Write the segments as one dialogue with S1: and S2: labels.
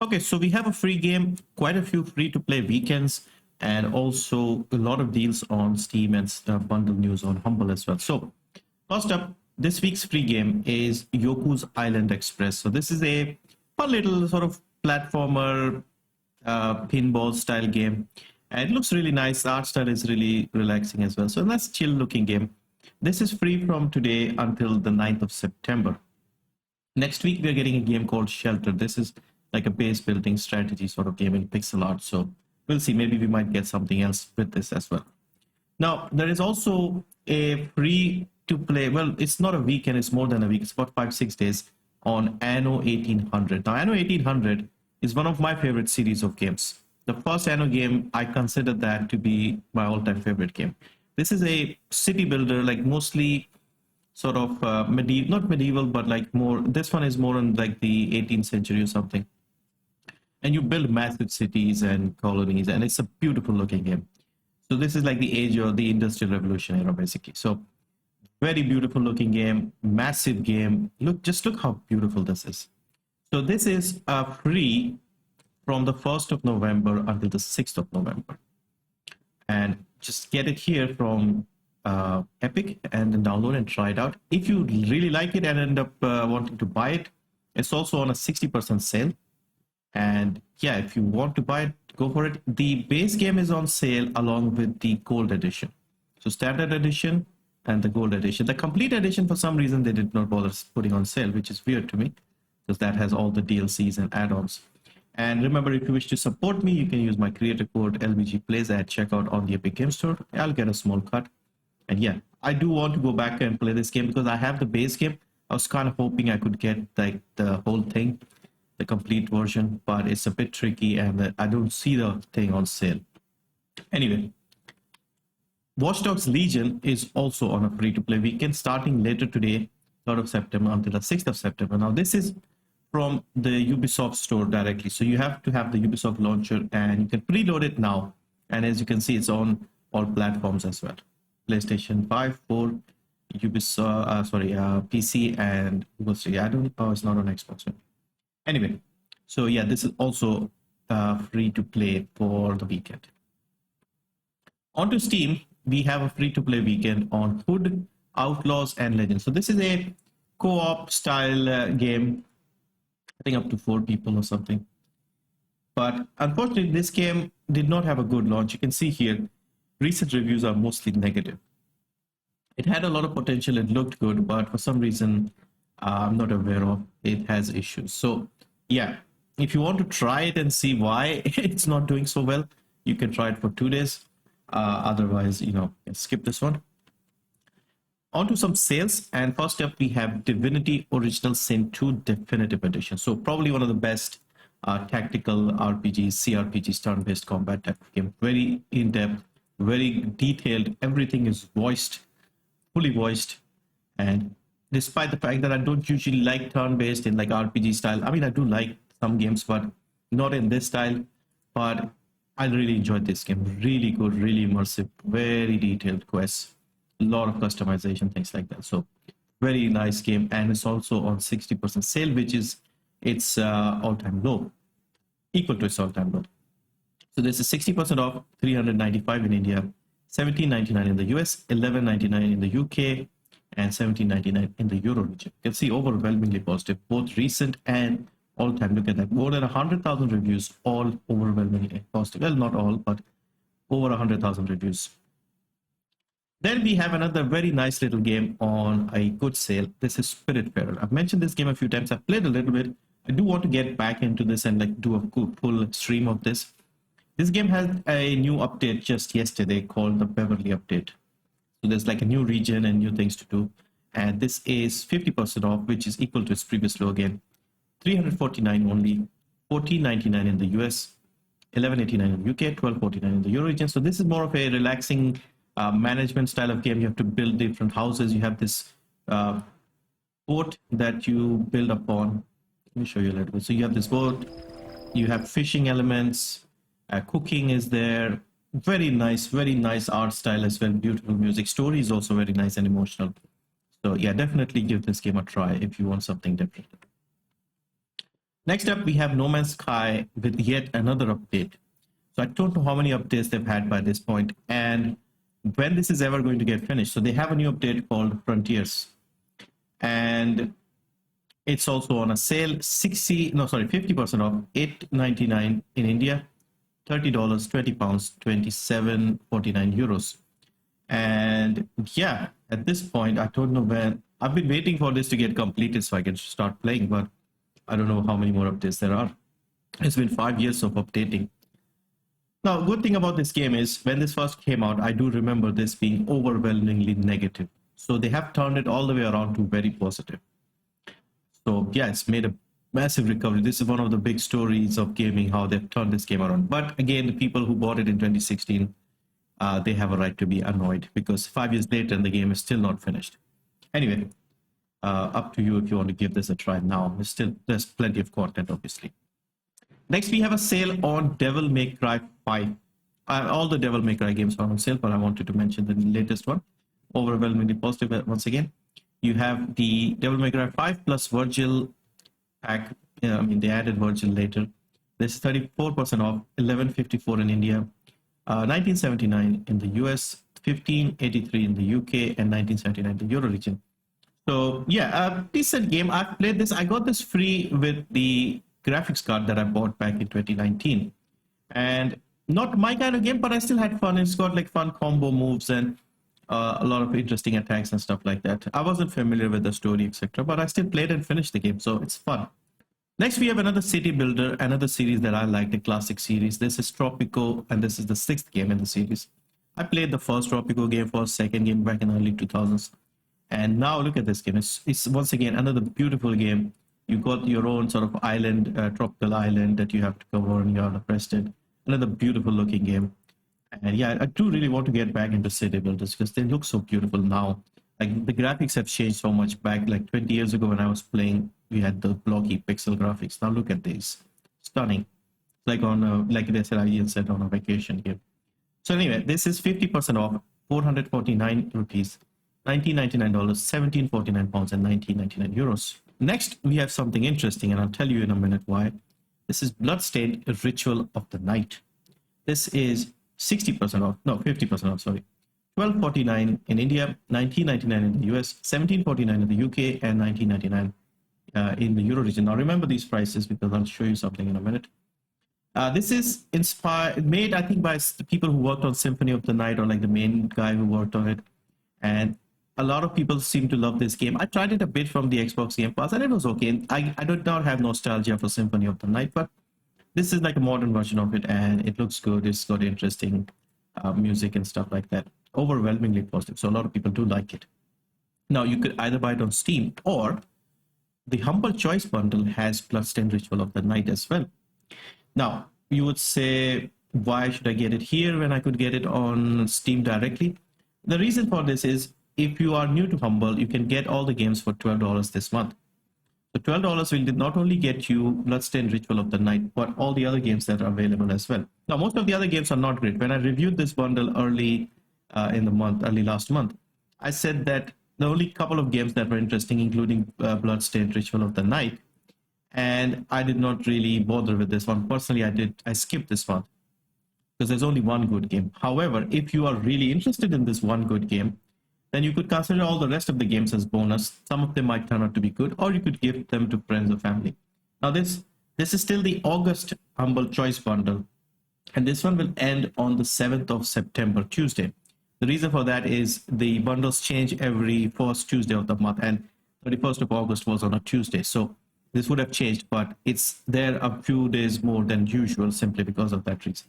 S1: Okay, so we have a free game, quite a few free-to-play weekends, and also a lot of deals on Steam and bundle news on Humble as well. So first up, this week's free game is Yoku's Island Express. So this is a fun little sort of platformer pinball style game, and it looks really nice. The art style is really relaxing as well. So a nice chill looking game. This is free from today until the 9th of September. Next week, we're getting a game called Shelter. This is like a base building strategy sort of game in pixel art. So we'll see. Maybe we might get something else with this as well. Now, there is also a free to play. Well, it's not a weekend. It's more than a week. It's about 5-6 days on Anno 1800. Now, Anno 1800 is one of my favorite series of games. The first Anno game, I consider that to be my all-time favorite game. This is a city builder, like mostly sort of medieval, not medieval, but like more, this one is more in like the 18th century or something. And you build massive cities and colonies, and it's a beautiful looking game. So this is like the age of the Industrial Revolution era, basically. So very beautiful looking game, massive game. Just look how beautiful this is. So this is free from the 1st of November until the 6th of November. And just get it here from Epic and then download and try it out. If you really like it and end up wanting to buy it, it's also on a 60% sale. And yeah, if you want to buy it, go for it. The base game is on sale along with the gold edition. So standard edition and the gold edition. The complete edition, for some reason, they did not bother putting on sale, which is weird to me because that has all the DLCs and add-ons. And remember, if you wish to support me, you can use my creator code LBGPLAYS at checkout on the Epic Game Store. I'll get a small cut. And yeah, I do want to go back and play this game because I have the base game. I was kind of hoping I could get like the whole thing, the complete version, but it's a bit tricky and I don't see the thing on sale. Anyway, Watch Dogs Legion is also on a free-to-play weekend starting later today, 3rd of September until the 6th of September. Now, this is from the Ubisoft store directly. So you have to have the Ubisoft launcher and you can preload it now. And as you can see, it's on all platforms as well. PlayStation 5, 4, Ubisoft, PC and Google Stadia. I don't know, it's not on Xbox. Anyway, so yeah, this is also free to play for the weekend. Onto Steam, we have a free to play weekend on Hood, Outlaws and Legends. So this is a co-op style game, I think up to 4 people or something. But unfortunately, this game did not have a good launch. You can see here, recent reviews are mostly negative. It had a lot of potential. It looked good, but for some reason, I'm not aware of, it has issues. So yeah, if you want to try it and see why it's not doing so well, you can try it for 2 days. Otherwise, skip this one. On to some sales, and first up we have Divinity Original Sin 2 Definitive Edition. So probably one of the best tactical RPGs, CRPGs, turn-based combat type of game. Very in-depth, very detailed. Everything is voiced, fully voiced. And despite the fact that I don't usually like turn-based in like RPG style, I mean, I do like some games, but not in this style. But I really enjoyed this game. Really good, really immersive, very detailed quests. A lot of customization, things like that. So very nice game, and it's also on 60% sale, which is its all-time low, equal to its all-time low. So this is 60% off, $395 in India, $17.99 in the US, $11.99 in the UK, and $17.99 in the Euro region. You can see overwhelmingly positive, both recent and all-time. Look at that, more than 100,000 reviews, all overwhelmingly positive. Well, not all, but over 100,000 reviews. Then we have another very nice little game on a good sale. This is Spiritfarer. I've mentioned this game a few times. I've played a little bit. I do want to get back into this and like do a full stream of this. This game had a new update just yesterday called the Beverly Update. So there's like a new region and new things to do. And this is 50% off, which is equal to its previous low again. $349 only, $14.99 in the US, $11.89 in the UK, $12.49 in the Euro region. So this is more of a relaxing management style of game. You have to build different houses. You have this boat that you build upon. Let me show you a little bit. So you have this boat, you have fishing elements, cooking is there. Very nice art style as well. Beautiful music. Story is also very nice and emotional. So yeah, definitely give this game a try if you want something different. Next up, we have No Man's Sky with yet another update. So I don't know how many updates they've had by this point and when this is ever going to get finished. So they have a new update called Frontiers. And it's also on a sale, 50% off, $8.99 in India, $30, £20, 27.49 euros. And yeah, at this point, I don't know when. I've been waiting for this to get completed so I can start playing, but I don't know how many more updates there are. It's been 5 years of updating. Now, good thing about this game is when this first came out, I do remember this being overwhelmingly negative. So they have turned it all the way around to very positive. So yeah, it's made a massive recovery. This is one of the big stories of gaming, how they've turned this game around. But again, the people who bought it in 2016, they have a right to be annoyed because 5 years later, the game is still not finished. Anyway, up to you if you want to give this a try now. There's plenty of content, obviously. Next, we have a sale on Devil May Cry 5. All the Devil May Cry games are on sale, but I wanted to mention the latest one. Overwhelmingly positive once again. You have the Devil May Cry 5 plus Virgil pack. They added Virgil later. This is 34% off, $11.54 in India, $19.79 in the US, $15.83 in the UK, and $19.79 in the Euro region. So yeah, a decent game. I've played this. I got this free with the graphics card that I bought back in 2019. And not my kind of game, but I still had fun. It's got like fun combo moves and a lot of interesting attacks and stuff like that. I wasn't familiar with the story, etc., but I still played and finished the game, so it's fun. Next, we have another city builder, another series that I like, the classic series. This is Tropico, and this is the 6th game in the series. I played the first Tropico game, first, second game back in the early 2000s. And now look at this game. It's once again another beautiful game. You got your own sort of island, tropical island that you have to cover, and you're on a president. Another beautiful looking game. And yeah, I do really want to get back into city builders because they look so beautiful now. Like the graphics have changed so much. Back like 20 years ago when I was playing, we had the blocky pixel graphics. Now look at these, stunning. Like like they said, I said on a vacation game. So anyway, this is 50% off, 449 rupees, $19.99, £17.49, and 19.99 euros. Next, we have something interesting, and I'll tell you in a minute why. This is Bloodstained Ritual of the Night. This is 60% off, no, 50% off, sorry. $12.49 in India, $19.99 in the US, $17.49 in the UK, and $19.99 in the Euro region. Now remember these prices because I'll show you something in a minute. This is made, I think, by the people who worked on Symphony of the Night, or like the main guy who worked on it. And a lot of people seem to love this game. I tried it a bit from the Xbox Game Pass, and it was okay. I do not have nostalgia for Symphony of the Night, but this is like a modern version of it, and it looks good. It's got interesting music and stuff like that. Overwhelmingly positive, so a lot of people do like it. Now, you could either buy it on Steam, or the Humble Choice bundle has Bloodstained Ritual of the Night as well. Now, you would say, why should I get it here when I could get it on Steam directly? The reason for this is, if you are new to Humble, you can get all the games for $12 this month. So $12 will not only get you Bloodstained Ritual of the Night, but all the other games that are available as well. Now, most of the other games are not great. When I reviewed this bundle early last month, I said that the only couple of games that were interesting, including Bloodstained Ritual of the Night, and I did not really bother with this one. Personally, I skipped this one because there's only one good game. However, if you are really interested in this one good game, then you could consider all the rest of the games as bonus. Some of them might turn out to be good, or you could give them to friends or family. Now, this is still the August Humble Choice bundle, and this one will end on the 7th of September, Tuesday. The reason for that is the bundles change every first Tuesday of the month, and 31st of August was on a Tuesday. So this would have changed, but it's there a few days more than usual simply because of that reason.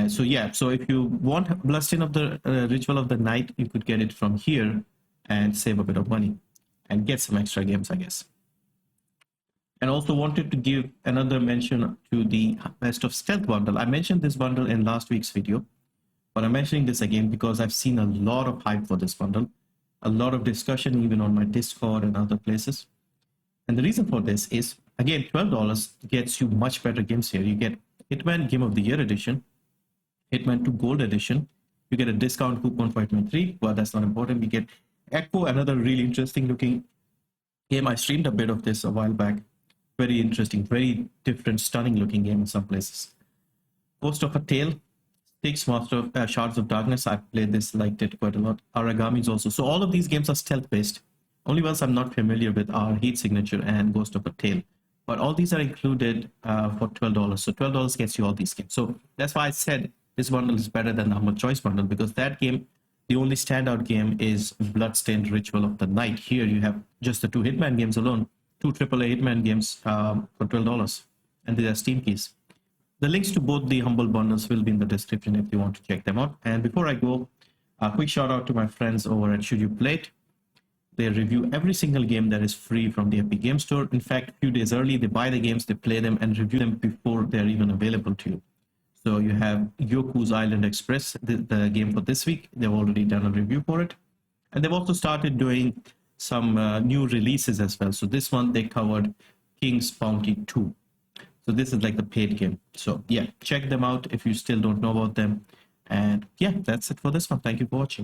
S1: So yeah, so if you want Bloodstained of the Ritual of the Night, you could get it from here and save a bit of money and get some extra games, I guess. And also wanted to give another mention to the Best of Stealth bundle. I mentioned this bundle in last week's video, but I'm mentioning this again because I've seen a lot of hype for this bundle, a lot of discussion even on my Discord and other places. And the reason for this is, again, $12 gets you much better games here. You get Hitman Game of the Year Edition, Hitman 2 Gold Edition. You get a discount coupon for Hitman 3. Well, that's not important. You get Echo, another really interesting looking game. I streamed a bit of this a while back. Very interesting, very different, stunning looking game in some places. Ghost of a Tale, Six Master of Shards of Darkness. I've played this, liked it quite a lot. Aragamis also. So all of these games are stealth based. Only ones I'm not familiar with are Heat Signature and Ghost of a Tale. But all these are included for $12. So $12 gets you all these games. So that's why I said this bundle is better than the Humble Choice bundle, because that game, the only standout game is Bloodstained Ritual of the Night. Here you have just the two Hitman games alone, two AAA Hitman games for $12. And these are Steam keys. The links to both the Humble bundles will be in the description if you want to check them out. And before I go, a quick shout out to my friends over at Should You Play It. They review every single game that is free from the Epic Game Store. In fact, a few days early, they buy the games, they play them, and review them before they're even available to you. So you have Yoku's Island Express, the game for this week. They've already done a review for it. And they've also started doing some new releases as well. So this one, they covered King's Bounty 2. So this is like the paid game. So yeah, check them out if you still don't know about them. And yeah, that's it for this one. Thank you for watching.